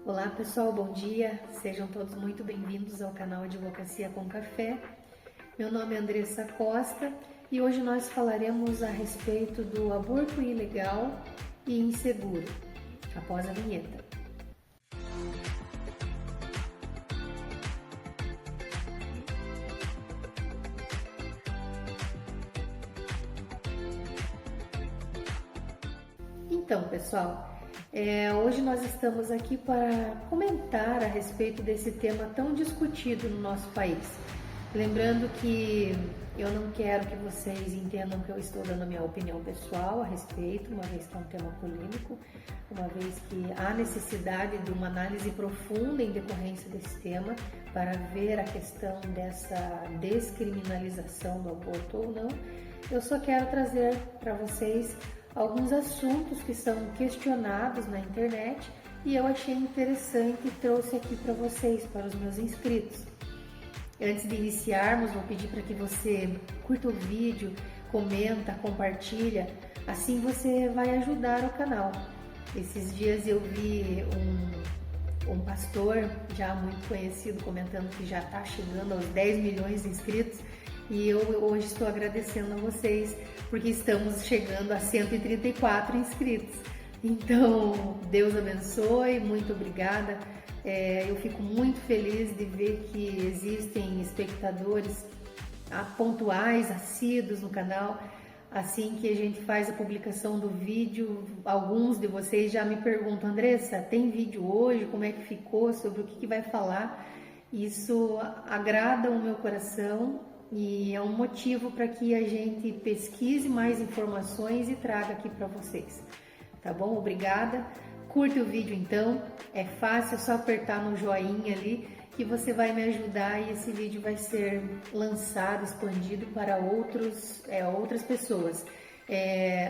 Olá pessoal, bom dia, sejam todos muito bem-vindos ao canal Advocacia com Café. Meu nome é Andressa Costa e hoje nós falaremos a respeito do aborto ilegal e inseguro, após a vinheta. Então pessoal, hoje nós estamos aqui para comentar a respeito desse tema tão discutido no nosso país. Lembrando que eu não quero que vocês entendam que eu estou dando a minha opinião pessoal a respeito, uma vez que é um tema polêmico, uma vez que há necessidade de uma análise profunda em decorrência desse tema para ver a questão dessa descriminalização do aborto ou não. Eu só quero trazer para vocês alguns assuntos que são questionados na internet e eu achei interessante e trouxe aqui para vocês, para os meus inscritos. Antes de iniciarmos, vou pedir para que você curta o vídeo, comenta, compartilha, assim você vai ajudar o canal. Esses dias eu vi um pastor já muito conhecido comentando que já está chegando aos 10 milhões de inscritos e eu hoje estou agradecendo a vocês porque estamos chegando a 134 inscritos. Então, Deus abençoe, muito obrigada. Eu fico muito feliz de ver que existem espectadores pontuais, assíduos no canal. Assim que a gente faz a publicação do vídeo, alguns de vocês já me perguntam: Andressa, tem vídeo hoje? Como é que ficou? Sobre o que vai falar? Isso agrada o meu coração e é um motivo para que a gente pesquise mais informações e traga aqui para vocês. Tá bom? Obrigada. Curte o vídeo então, é fácil, é só apertar no joinha ali que você vai me ajudar e esse vídeo vai ser lançado, expandido para outras pessoas.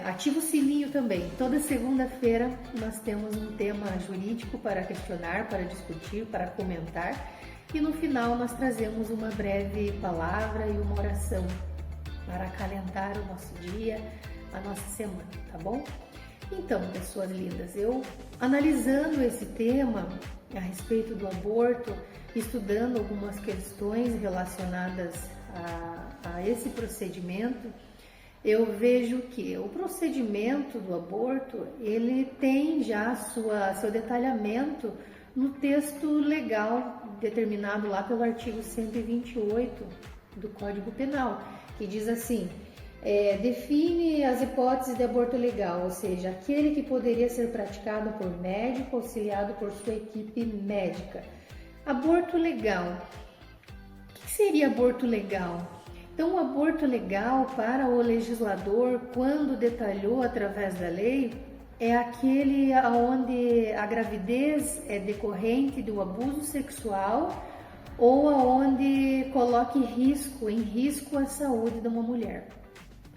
Ativa o sininho também. Toda segunda-feira nós temos um tema jurídico para questionar, para discutir, para comentar e no final nós trazemos uma breve palavra e uma oração para acalentar o nosso dia, a nossa semana, tá bom? Então, pessoas lindas, eu analisando esse tema a respeito do aborto, estudando algumas questões relacionadas a esse procedimento, eu vejo que o procedimento do aborto, ele tem já seu detalhamento no texto legal determinado lá pelo artigo 128 do Código Penal, que diz assim: define as hipóteses de aborto legal, ou seja, aquele que poderia ser praticado por médico auxiliado por sua equipe médica. Aborto legal. O que seria aborto legal? Então, o aborto legal para o legislador, quando detalhou através da lei, é aquele onde a gravidez é decorrente do abuso sexual ou aonde coloque em risco a saúde de uma mulher.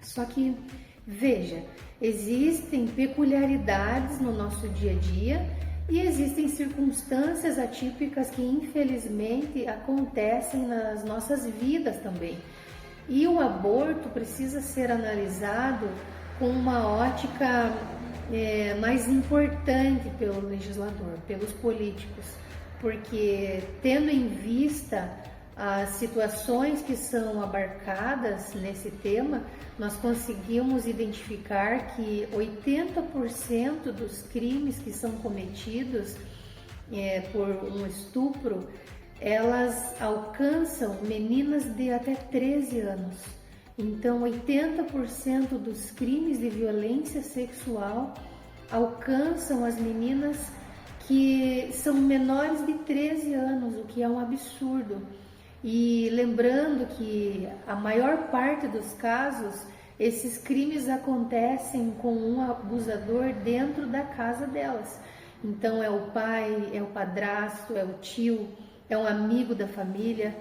Só que, veja, existem peculiaridades no nosso dia a dia e existem circunstâncias atípicas que infelizmente acontecem nas nossas vidas também. E o aborto precisa ser analisado com uma ótica mais importante pelo legislador, pelos políticos, porque tendo em vista as situações que são abarcadas nesse tema, nós conseguimos identificar que 80% dos crimes que são cometidos por um estupro, elas alcançam meninas de até 13 anos. Então, 80% dos crimes de violência sexual alcançam as meninas que são menores de 13 anos, o que é um absurdo. E lembrando que a maior parte dos casos, esses crimes acontecem com um abusador dentro da casa delas. Então é o pai, é o padrasto, é o tio, é um amigo da família.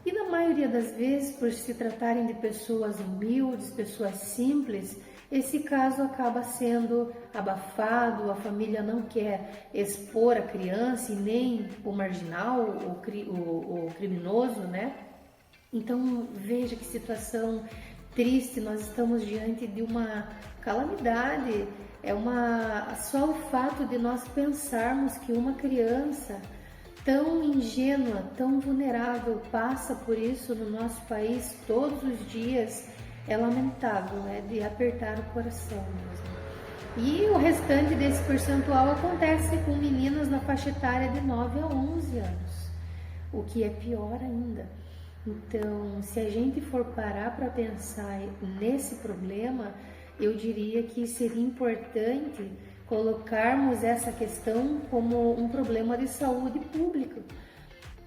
E na maioria das vezes, por se tratarem de pessoas humildes, pessoas simples, esse caso acaba sendo abafado, a família não quer expor a criança e nem o marginal, o criminoso, né? Então veja que situação triste, nós estamos diante de uma calamidade Só o fato de nós pensarmos que uma criança tão ingênua, tão vulnerável passa por isso no nosso país todos os dias é lamentável, é de apertar o coração mesmo. E o restante desse percentual acontece com meninas na faixa etária de 9 a 11 anos, o que é pior ainda. Então, se a gente for parar para pensar nesse problema, eu diria que seria importante colocarmos essa questão como um problema de saúde pública,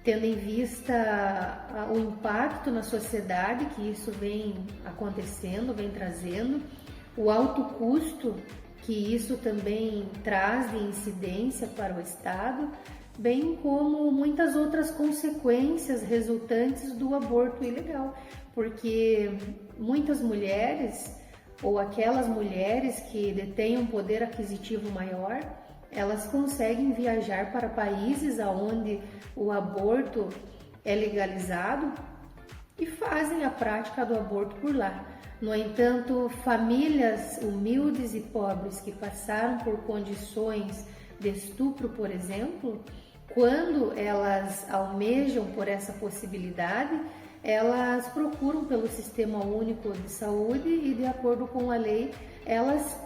tendo em vista o impacto na sociedade que isso vem acontecendo, vem trazendo, o alto custo que isso também traz de incidência para o Estado, bem como muitas outras consequências resultantes do aborto ilegal, porque muitas mulheres, ou aquelas mulheres que detêm um poder aquisitivo maior, elas conseguem viajar para países onde o aborto é legalizado e fazem a prática do aborto por lá. No entanto, famílias humildes e pobres que passaram por condições de estupro, por exemplo, quando elas almejam por essa possibilidade, elas procuram pelo Sistema Único de Saúde e, de acordo com a lei, elas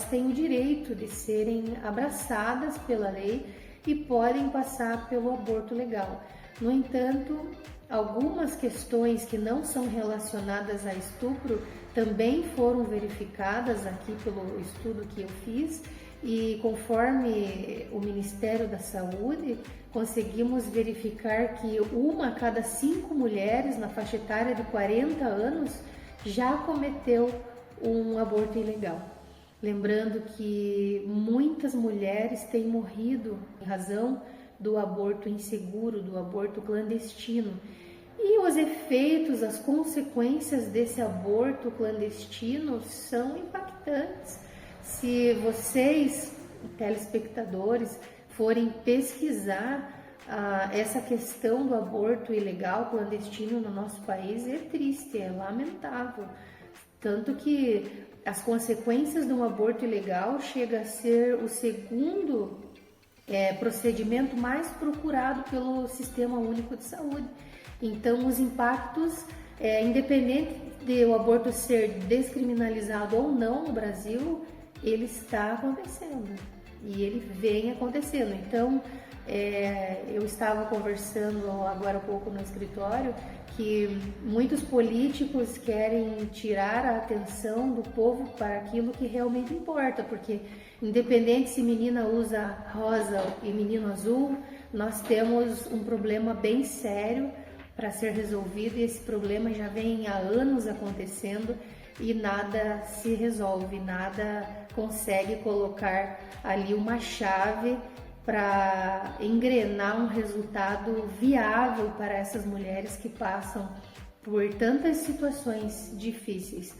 têm o direito de serem abraçadas pela lei e podem passar pelo aborto legal. No entanto, algumas questões que não são relacionadas a estupro também foram verificadas aqui pelo estudo que eu fiz e, conforme o Ministério da Saúde, conseguimos verificar que 1 a cada 5 mulheres na faixa etária de 40 anos já cometeu um aborto ilegal. Lembrando que muitas mulheres têm morrido em razão do aborto inseguro, do aborto clandestino. E os efeitos, as consequências desse aborto clandestino são impactantes. Se vocês, telespectadores, forem pesquisar essa questão do aborto ilegal, clandestino no nosso país, é triste, é lamentável. Tanto que as consequências de um aborto ilegal chega a ser o segundo procedimento mais procurado pelo Sistema Único de Saúde. Então, os impactos, independente de o aborto ser descriminalizado ou não no Brasil, ele está acontecendo e ele vem acontecendo. Então, eu estava conversando agora há pouco no escritório que muitos políticos querem tirar a atenção do povo para aquilo que realmente importa, porque independente se menina usa rosa e menino azul, nós temos um problema bem sério para ser resolvido e esse problema já vem há anos acontecendo e nada se resolve, nada consegue colocar ali uma chave para engrenar um resultado viável para essas mulheres que passam por tantas situações difíceis.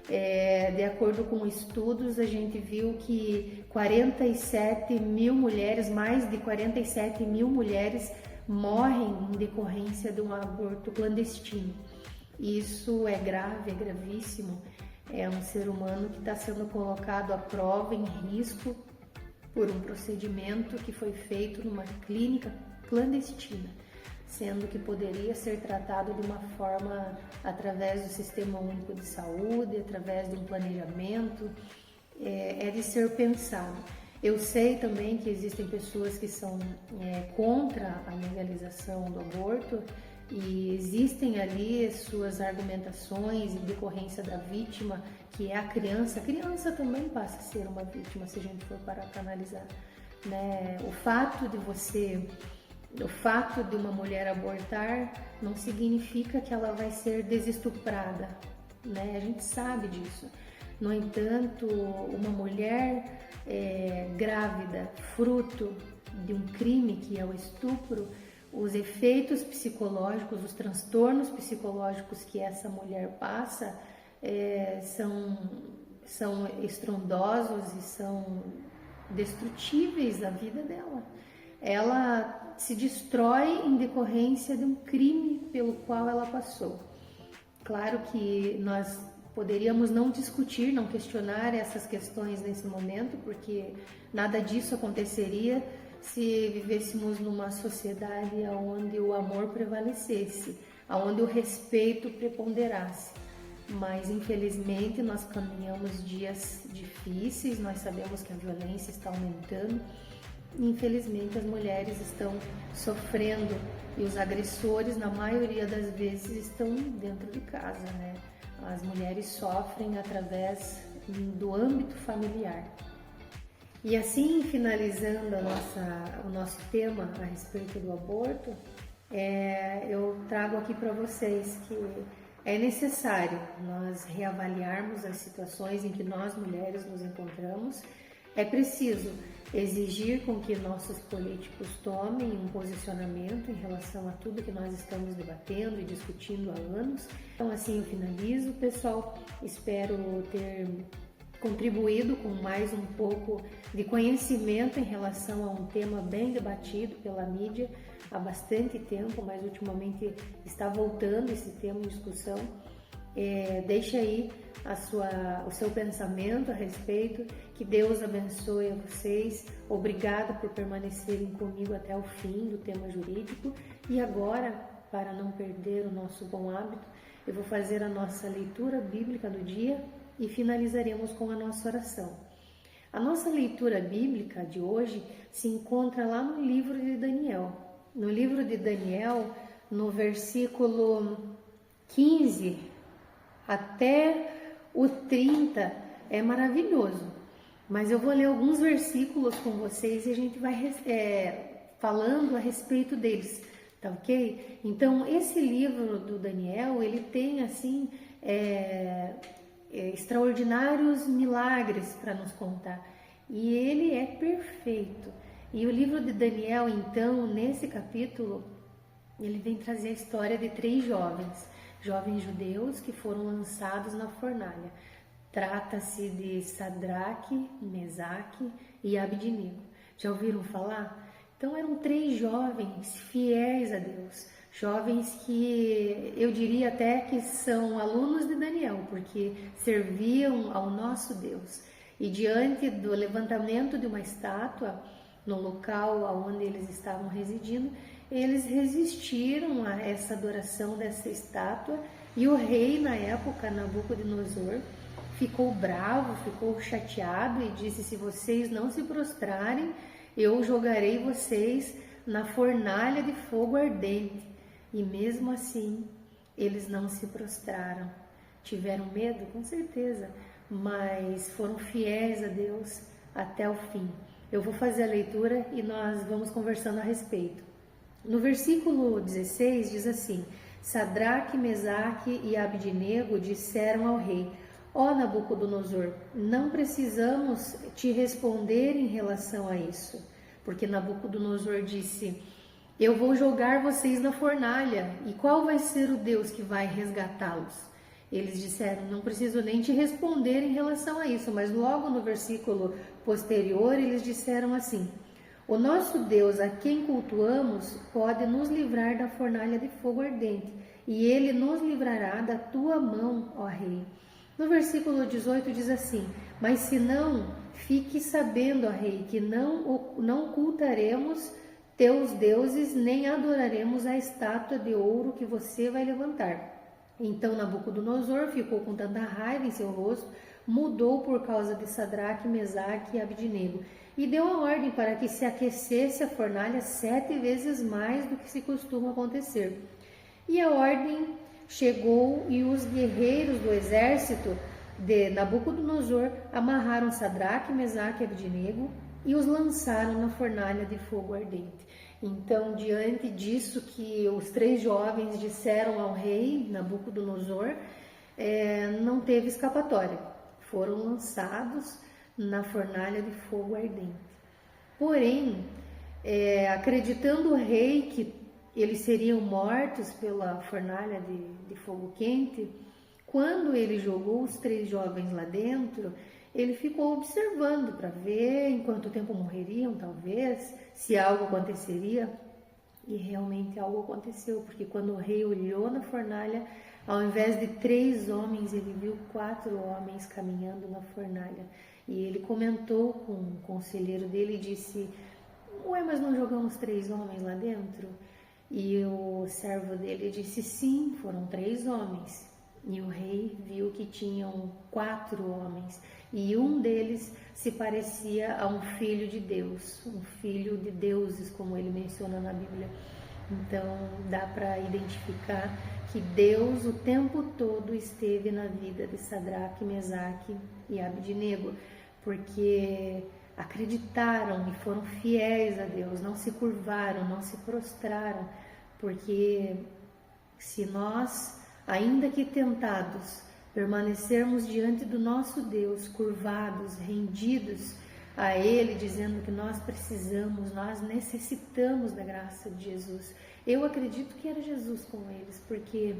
De acordo com estudos, a gente viu que 47 mil mulheres, mais de 47 mil mulheres morrem em decorrência de um aborto clandestino. Isso é grave, é gravíssimo. É um ser humano que está sendo colocado à prova, em risco, por um procedimento que foi feito numa clínica clandestina, sendo que poderia ser tratado de uma forma através do Sistema Único de Saúde, através de um planejamento, é de ser pensado. Eu sei também que existem pessoas que são contra a legalização do aborto e existem ali suas argumentações em decorrência da vítima, que é a criança. A criança também passa a ser uma vítima, se a gente for parar para analisar, né? O fato de uma mulher abortar não significa que ela vai ser desestuprada, né? A gente sabe disso. No entanto, uma mulher grávida, fruto de um crime que é o estupro, os efeitos psicológicos, os transtornos psicológicos que essa mulher passa são estrondosos e são destrutíveis à vida dela. Ela se destrói em decorrência de um crime pelo qual ela passou. Claro que nós poderíamos não discutir, não questionar essas questões nesse momento, porque nada disso aconteceria se vivêssemos numa sociedade onde o amor prevalecesse, onde o respeito preponderasse. Mas infelizmente nós caminhamos dias difíceis, nós sabemos que a violência está aumentando. Infelizmente as mulheres estão sofrendo e os agressores, na maioria das vezes, estão dentro de casa, né? As mulheres sofrem através do âmbito familiar. E assim, finalizando o nosso tema a respeito do aborto, eu trago aqui para vocês que é necessário nós reavaliarmos as situações em que nós mulheres nos encontramos. É preciso exigir com que nossos políticos tomem um posicionamento em relação a tudo que nós estamos debatendo e discutindo há anos. Então assim eu finalizo, pessoal. Espero ter contribuído com mais um pouco de conhecimento em relação a um tema bem debatido pela mídia há bastante tempo, mas ultimamente está voltando esse tema em discussão. Deixe aí o seu pensamento a respeito, que Deus abençoe a vocês. Obrigada por permanecerem comigo até o fim do tema jurídico. E agora, para não perder o nosso bom hábito, eu vou fazer a nossa leitura bíblica do dia e finalizaremos com a nossa oração. A nossa leitura bíblica de hoje se encontra lá no livro de Daniel. No livro de Daniel, no versículo 15 até o 30, é maravilhoso. Mas eu vou ler alguns versículos com vocês e a gente vai falando a respeito deles, tá ok? Então, esse livro do Daniel, ele tem assim extraordinários milagres para nos contar. E ele é perfeito. E o livro de Daniel, então, nesse capítulo, ele vem trazer a história de 3 jovens judeus que foram lançados na fornalha. Trata-se de Sadraque, Mesaque e Abidnego. Já ouviram falar? Então eram 3 jovens fiéis a Deus, jovens que eu diria até que são alunos de Daniel, porque serviam ao nosso Deus. E diante do levantamento de uma estátua no local onde eles estavam residindo, eles resistiram a essa adoração dessa estátua, e o rei na época, Nabucodonosor, ficou bravo, ficou chateado e disse: se vocês não se prostrarem, eu jogarei vocês na fornalha de fogo ardente. E mesmo assim, eles não se prostraram. Tiveram medo? Com certeza, mas foram fiéis a Deus até o fim. Eu vou fazer a leitura e nós vamos conversando a respeito. No versículo 16 diz assim: Sadraque, Mesaque e Abidnego disseram ao rei: ó Nabucodonosor, não precisamos te responder em relação a isso, porque Nabucodonosor disse: eu vou jogar vocês na fornalha, e qual vai ser o Deus que vai resgatá-los? Eles disseram: não preciso nem te responder em relação a isso, mas logo no versículo posterior eles disseram assim: o nosso Deus, a quem cultuamos, pode nos livrar da fornalha de fogo ardente, e ele nos livrará da tua mão, ó rei. No versículo 18 diz assim: mas se não, fique sabendo, ó rei, que não cultaremos teus deuses, nem adoraremos a estátua de ouro que você vai levantar. Então Nabucodonosor ficou com tanta raiva em seu rosto, mudou por causa de Sadraque, Mesaque e Abidnego, e deu a ordem para que se aquecesse a fornalha 7 vezes mais do que se costuma acontecer. E a ordem chegou, e os guerreiros do exército de Nabucodonosor amarraram Sadraque, Mesaque e Abidnego e os lançaram na fornalha de fogo ardente. Então, diante disso que os 3 jovens disseram ao rei Nabucodonosor, não teve escapatória. Foram lançados na fornalha de fogo ardente. Porém, acreditando o rei que eles seriam mortos pela fornalha de fogo quente, quando ele jogou os 3 jovens lá dentro, ele ficou observando para ver em quanto tempo morreriam, talvez, se algo aconteceria. E realmente algo aconteceu, porque quando o rei olhou na fornalha, Ao invés de 3 homens, ele viu 4 homens caminhando na fornalha. E ele comentou com o conselheiro dele e disse: ué, mas não jogamos 3 homens lá dentro? E o servo dele disse: sim, foram 3 homens. E o rei viu que tinham 4 homens, e um deles se parecia a um filho de Deus, um filho de deuses, como ele menciona na Bíblia. Então dá para identificar que Deus o tempo todo esteve na vida de Sadraque, Mesaque e Abednego, porque acreditaram e foram fiéis a Deus, não se curvaram, não se prostraram, porque se nós, ainda que tentados, permanecermos diante do nosso Deus, curvados, rendidos a Ele, dizendo que nós precisamos, nós necessitamos da graça de Jesus. Eu acredito que era Jesus com eles, porque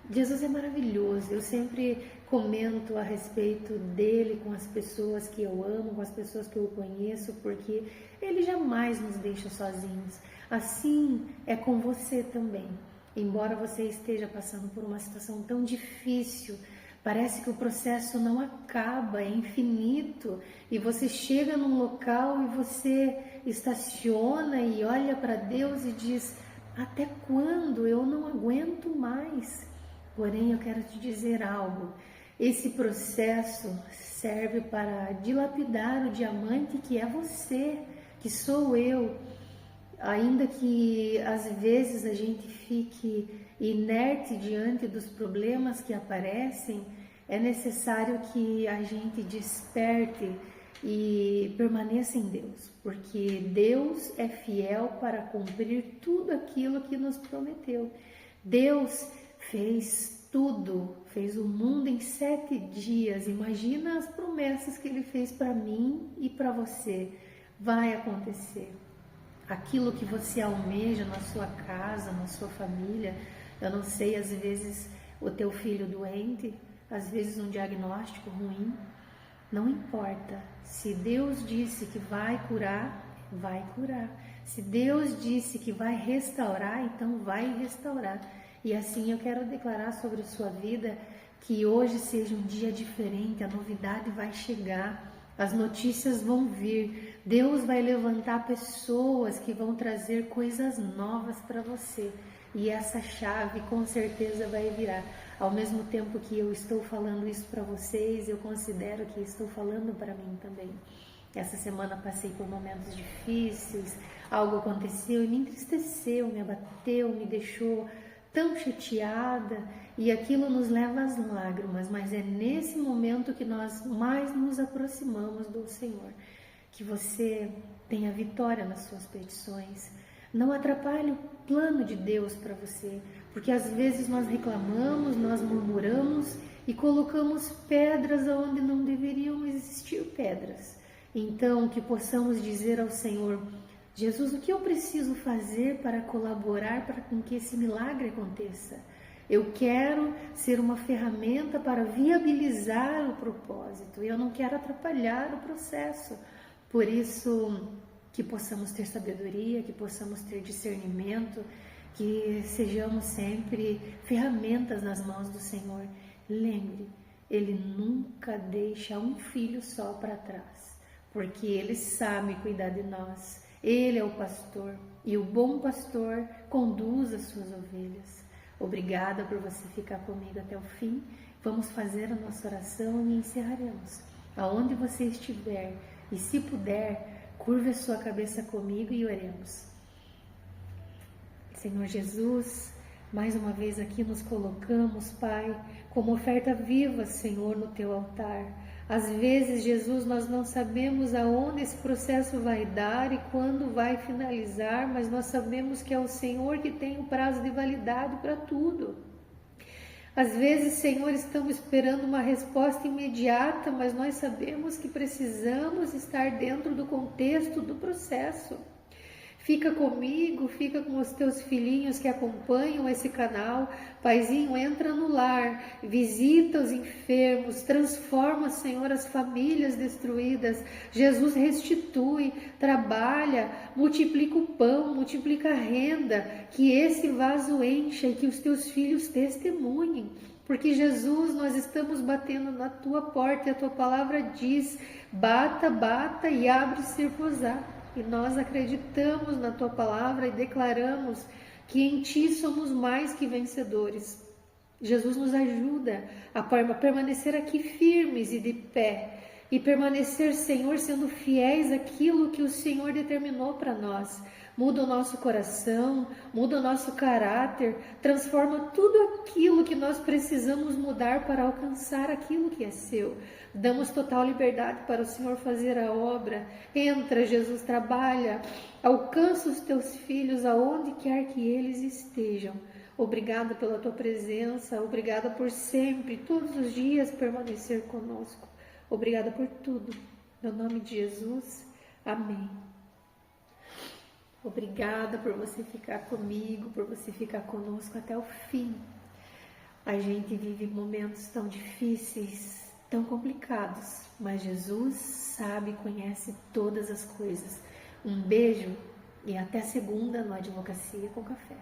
Jesus é maravilhoso. Eu sempre comento a respeito dele com as pessoas que eu amo, com as pessoas que eu conheço, porque ele jamais nos deixa sozinhos. Assim é com você também. Embora você esteja passando por uma situação tão difícil, parece que o processo não acaba, é infinito, e você chega num local e você estaciona e olha para Deus e diz: até quando? Eu não aguento mais. Porém, eu quero te dizer algo: esse processo serve para dilapidar o diamante que é você, que sou eu. Ainda que às vezes a gente fique inerte diante dos problemas que aparecem, é necessário que a gente desperte e permaneça em Deus, porque Deus é fiel para cumprir tudo aquilo que nos prometeu. Deus fez tudo, fez o mundo em 7 dias. Imagina as promessas que Ele fez para mim e para você. Vai acontecer. Aquilo que você almeja na sua casa, na sua família, eu não sei, às vezes o teu filho doente, às vezes um diagnóstico ruim, não importa. Se Deus disse que vai curar, vai curar. Se Deus disse que vai restaurar, então vai restaurar. E assim eu quero declarar sobre a sua vida que hoje seja um dia diferente, a novidade vai chegar, as notícias vão vir, Deus vai levantar pessoas que vão trazer coisas novas para você. E essa chave com certeza vai virar. Ao mesmo tempo que eu estou falando isso para vocês, eu considero que estou falando para mim também. Essa semana passei por momentos difíceis, algo aconteceu e me entristeceu, me abateu, me deixou tão chateada, e aquilo nos leva às lágrimas, mas é nesse momento que nós mais nos aproximamos do Senhor. Que você tenha vitória nas suas petições. Não atrapalhe o plano de Deus para você, porque às vezes nós reclamamos, nós murmuramos e colocamos pedras onde não deveriam existir pedras. Então, que possamos dizer ao Senhor: Jesus, o que eu preciso fazer para colaborar para que esse milagre aconteça? Eu quero ser uma ferramenta para viabilizar o propósito. Eu não quero atrapalhar o processo. Por isso, que possamos ter sabedoria, que possamos ter discernimento, que sejamos sempre ferramentas nas mãos do Senhor. Lembre, Ele nunca deixa um filho só para trás, porque Ele sabe cuidar de nós. Ele é o pastor e o bom pastor conduz as suas ovelhas. Obrigada por você ficar comigo até o fim. Vamos fazer a nossa oração e encerraremos. Aonde você estiver e se puder, curve a sua cabeça comigo e oremos. Senhor Jesus, mais uma vez aqui nos colocamos, Pai, como oferta viva, Senhor, no Teu altar. Às vezes, Jesus, nós não sabemos aonde esse processo vai dar e quando vai finalizar, mas nós sabemos que é o Senhor que tem o prazo de validade para tudo. Às vezes, Senhor, estamos esperando uma resposta imediata, mas nós sabemos que precisamos estar dentro do contexto do processo. Fica comigo, fica com os teus filhinhos que acompanham esse canal. Paizinho, entra no lar, visita os enfermos, transforma, Senhor, as famílias destruídas. Jesus restitui, trabalha, multiplica o pão, multiplica a renda, que esse vaso encha e que os teus filhos testemunhem. Porque, Jesus, nós estamos batendo na tua porta e a tua palavra diz: bata, bata e abre-se-vos-á. E nós acreditamos na tua palavra e declaramos que em ti somos mais que vencedores. Jesus, nos ajuda a permanecer aqui firmes e de pé e permanecer, Senhor, sendo fiéis àquilo que o Senhor determinou para nós. Muda o nosso coração, muda o nosso caráter, transforma tudo aquilo que nós precisamos mudar para alcançar aquilo que é seu. Damos total liberdade para o Senhor fazer a obra. Entra, Jesus, trabalha, alcança os teus filhos aonde quer que eles estejam. Obrigada pela tua presença, obrigada por sempre, todos os dias permanecer conosco. Obrigada por tudo. No nome de Jesus, amém. Obrigada por você ficar comigo, por você ficar conosco até o fim. A gente vive momentos tão difíceis, tão complicados, mas Jesus sabe e conhece todas as coisas. Um beijo e até segunda no Advocacia com Café.